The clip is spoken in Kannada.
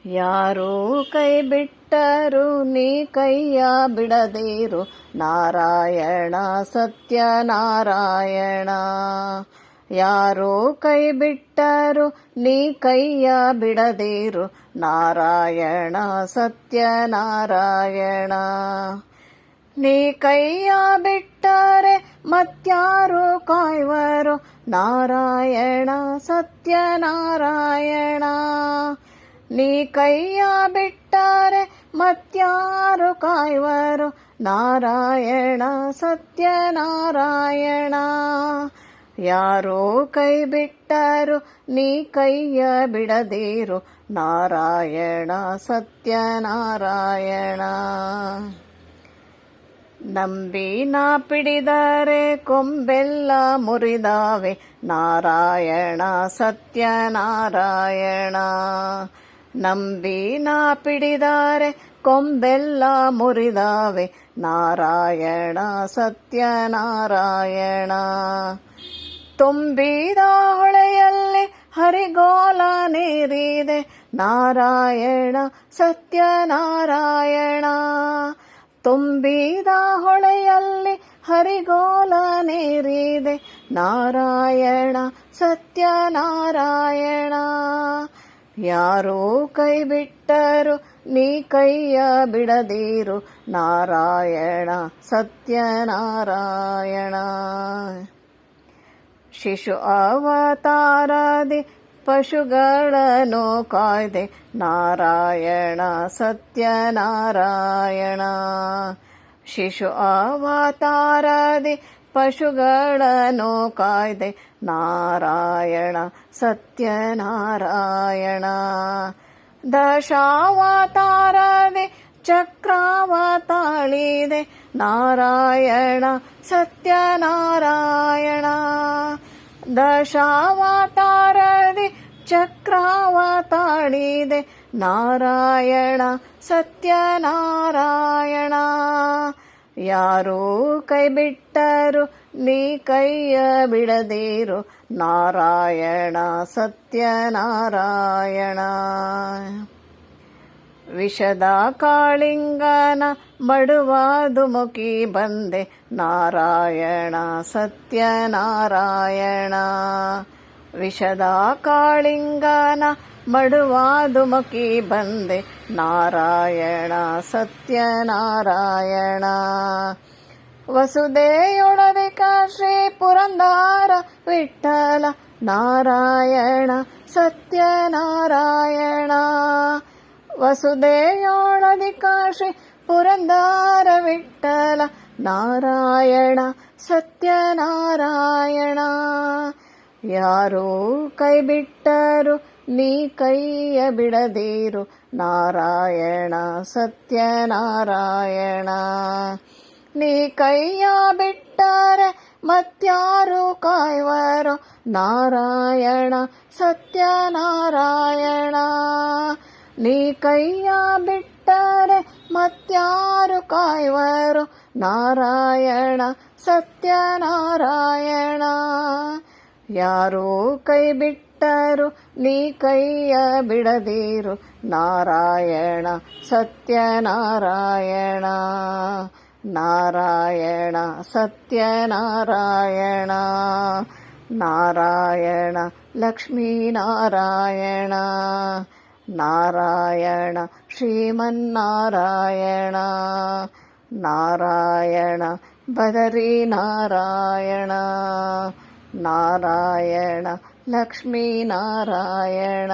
ಯಾರೋ ಕೈ ಬಿಟ್ಟರು ನೀ ಕೈಯ ಬಿಡದಿರು, ನಾರಾಯಣ ಸತ್ಯನಾರಾಯಣ. ಯಾರೋ ಕೈ ಬಿಟ್ಟರು ನೀ ಕೈಯ ಬಿಡದಿರು, ನಾರಾಯಣ ಸತ್ಯನಾರಾಯಣ. ನೀ ಕೈಯ ಬಿಟ್ಟರೆ ಮತ್ಯಾರು ಕಾಯುವರು, ನಾರಾಯಣ ಸತ್ಯನಾರಾಯಣ. ನೀ ಕೈಯ ಬಿಟ್ಟರೆ ಮತ್ಯಾರು ಕಾಯುವರು, ನಾರಾಯಣ ಸತ್ಯನಾರಾಯಣ. ಯಾರೋ ಕೈ ಬಿಟ್ಟರು ನೀ ಕೈಯ ಬಿಡದಿರು, ನಾರಾಯಣ ಸತ್ಯನಾರಾಯಣ. ನಂಬಿನ ಪಿಡಿದರೆ ಕೊಂಬೆಲ್ಲ ಮುರಿದಾವೆ, ನಾರಾಯಣ ಸತ್ಯನಾರಾಯಣ. ನಂಬಿನ ಪಿಡಿದರೆ ಕೊಂಬೆಲ್ಲ ಮುರಿದಾವೆ, ನಾರಾಯಣ ಸತ್ಯನಾರಾಯಣ. ತುಂಬಿದ ಹೊಳೆಯಲ್ಲಿ ಹರಿಗೋಲ ನೀರಿದೆ, ನಾರಾಯಣ ಸತ್ಯನಾರಾಯಣ. ತುಂಬಿದ ಹೊಳೆಯಲ್ಲಿ ಹರಿಗೋಲ ನೀರಿದೆ, ನಾರಾಯಣ ಸತ್ಯನಾರಾಯಣ. ಯಾರೋ ಕೈ ಬಿಟ್ಟರು ನೀ ಕೈಯ ಬಿಡದಿರು, ನಾರಾಯಣ ಸತ್ಯನಾರಾಯಣ. ಶಿಶು ಅವತಾರದಿ ಪಶುಗಳನ್ನು ಕಾಯ್ದೆ, ನಾರಾಯಣ ಸತ್ಯನಾರಾಯಣ. ಶಿಶು ಅವತಾರದಿ ಪಶುಗಳನ್ನು ಕಾಯ್ದೆ, ನಾರಾಯಣ ಸತ್ಯನಾರಾಯಣ. ದಶಾವತಾರದಿ ಚಕ್ರವ ತಾಳಿದೆ, ನಾರಾಯಣ ಸತ್ಯನಾರಾಯಣ. ದಶಾವತಾರದಿ ಚಕ್ರವ ತಾಳಿದೆ, ನಾರಾಯಣ ಸತ್ಯನಾರಾಯಣ. ಯಾರೋ ಕೈ ಬಿಟ್ಟರು ನೀ ಕೈಯ ಬಿಡದಿರು, ನಾರಾಯಣ ಸತ್ಯನಾರಾಯಣ. ವಿಷದ ಕಾಳಿಂಗನ ಬಡುವ ದುಮುಕಿ ಬಂದೆ, ನಾರಾಯಣ ಸತ್ಯನಾರಾಯಣ. ವಿಷದ ಕಾಳಿಂಗನ ಬಡುವ ದುಮುಕಿ ಬಂದೆ, ನಾರಾಯಣ ಸತ್ಯನಾರಾಯಣ. ವಸುದೆಯೊಳದಿಕ ಶ್ರೀ ಪುರಂದರ ವಿಠ್ಠಲ, ನಾರಾಯಣ ಸತ್ಯನಾರಾಯಣ. ವಸುದೆಯೊಳದಿಕ ಶ್ರೀ ಪುರಂದರ ವಿಠ್ಠಲ, ನಾರಾಯಣ ಸತ್ಯನಾರಾಯಣ. ಯಾರೋ ಕೈ ಬಿಟ್ಟರು ನೀ ಕೈಯ ಬಿಡದಿರು, ನಾರಾಯಣ ಸತ್ಯನಾರಾಯಣ. ನೀ ಕೈಯ ಬಿಟ್ಟರೆ ಮತ್ಯಾರು ಕಾಯುವರು, ನಾರಾಯಣ ಸತ್ಯನಾರಾಯಣ. ನೀ ಕೈಯ ಬಿಟ್ಟರೆ ಮತ್ಯಾರು ಕಾಯುವರು, ನಾರಾಯಣ ಸತ್ಯನಾರಾಯಣ. ಯಾರೋ ಕೈ ಬಿಟ್ಟರು ನೀ ಕೈಯ ಬಿಡದಿರು, ನಾರಾಯಣ ಸತ್ಯನಾರಾಯಣ. ನಾರಾಯಣ ಸತ್ಯನಾರಾಯಣ. ನಾರಾಯಣ ಲಕ್ಷ್ಮೀನಾರಾಯಣ. ನಾರಾಯಣ ಶ್ರೀಮನ್ನಾರಾಯಣ. ನಾರಾಯಣ ಬದರಿನಾರಾಯಣ. ನಾರಾಯಣ ಲಕ್ಷ್ಮೀನಾರಾಯಣ.